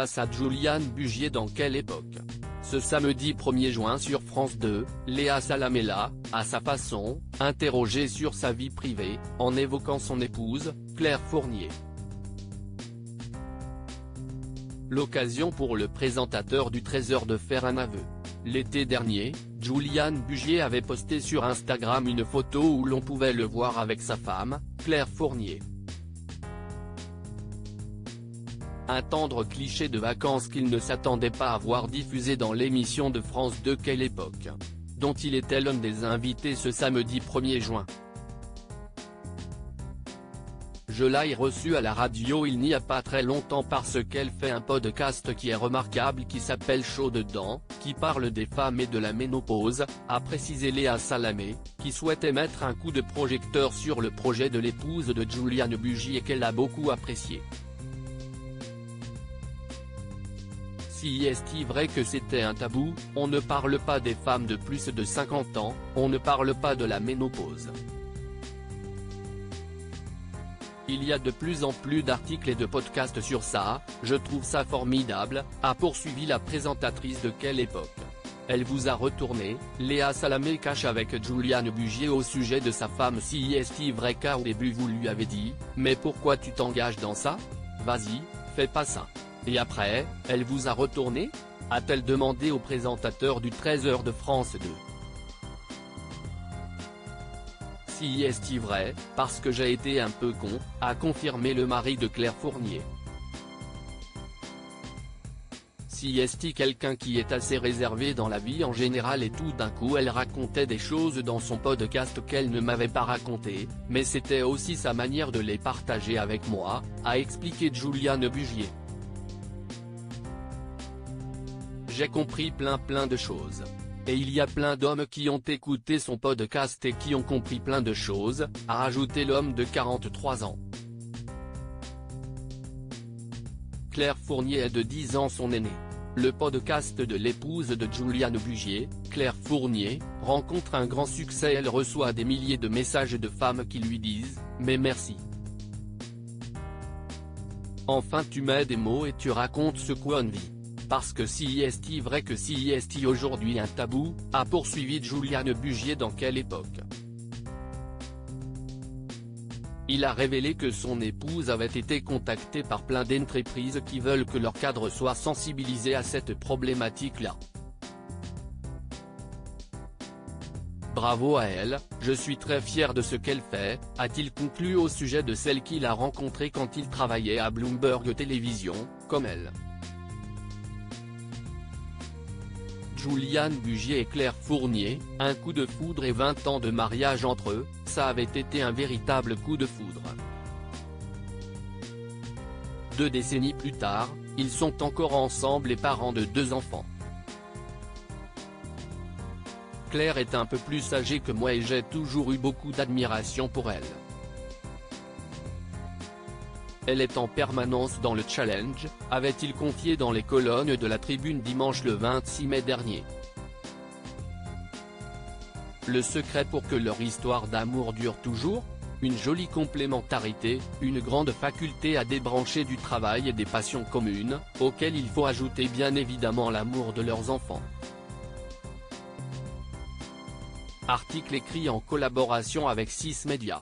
face à Juliane Bugier dans Quelle époque. Ce samedi 1er juin sur France 2, Léa Salamé l'a, à sa façon, interrogée sur sa vie privée, en évoquant son épouse, Claire Fournier. L'occasion pour le présentateur du 13h de faire un aveu. L'été dernier, Juliane Bugier avait posté sur Instagram une photo où l'on pouvait le voir avec sa femme, Claire Fournier. Un tendre cliché de vacances qu'il ne s'attendait pas à voir diffusé dans l'émission de France 2 Quelle époque, dont il était l'un des invités ce samedi 1er juin. Je l'ai reçue à la radio il n'y a pas très longtemps parce qu'elle fait un podcast qui est remarquable qui s'appelle Chaud dedans, qui parle des femmes et de la ménopause, a précisé Léa Salamé, qui souhaitait mettre un coup de projecteur sur le projet de l'épouse de Juliane Bugier qu'elle a beaucoup apprécié. Si est-il vrai que c'était un tabou, on ne parle pas des femmes de plus de 50 ans, on ne parle pas de la ménopause. Il y a de plus en plus d'articles et de podcasts sur ça, je trouve ça formidable, a poursuivi la présentatrice de Quelle époque. Elle vous a retourné, Léa Salamé cache avec Juliane Bugier au sujet de sa femme si est-il vrai qu'au début vous lui avez dit, mais pourquoi tu t'engages dans ça? Vas-y, fais pas ça. Et après, elle vous a retourné? A-t-elle demandé au présentateur du 13h de France 2. Si est-il vrai, parce que j'ai été un peu con, a confirmé le mari de Claire Fournier. Si est-il quelqu'un qui est assez réservé dans la vie en général et tout d'un coup elle racontait des choses dans son podcast qu'elle ne m'avait pas racontées, mais c'était aussi sa manière de les partager avec moi, a expliqué Juliane Bugier. J'ai compris plein de choses. Et il y a plein d'hommes qui ont écouté son podcast et qui ont compris plein de choses, a rajouté l'homme de 43 ans. Claire Fournier est de 10 ans son aînée. Le podcast de l'épouse de Juliane Bugier, Claire Fournier, rencontre un grand succès. Elle reçoit des milliers de messages de femmes qui lui disent « Mais merci. Enfin tu mets des mots et tu racontes ce qu'on vit. » Parce que si est-il vrai que si est-il aujourd'hui un tabou, a poursuivi Juliane Bugier dans Quelle époque. Il a révélé que son épouse avait été contactée par plein d'entreprises qui veulent que leur cadre soit sensibilisé à cette problématique-là. Bravo à elle, je suis très fier de ce qu'elle fait, a-t-il conclu au sujet de celle qu'il a rencontrée quand il travaillait à Bloomberg Télévision, comme elle. Juliane Bugier et Claire Fournier, un coup de foudre et 20 ans de mariage entre eux, ça avait été un véritable coup de foudre. 2 décennies plus tard, ils sont encore ensemble et parents de 2 enfants. Claire est un peu plus âgée que moi et j'ai toujours eu beaucoup d'admiration pour elle. Elle est en permanence dans le challenge, avait-il confié dans les colonnes de la Tribune dimanche le 26 mai dernier. Le secret pour que leur histoire d'amour dure toujours? Une jolie complémentarité, une grande faculté à débrancher du travail et des passions communes, auxquelles il faut ajouter bien évidemment l'amour de leurs enfants. Article écrit en collaboration avec 6 Médias.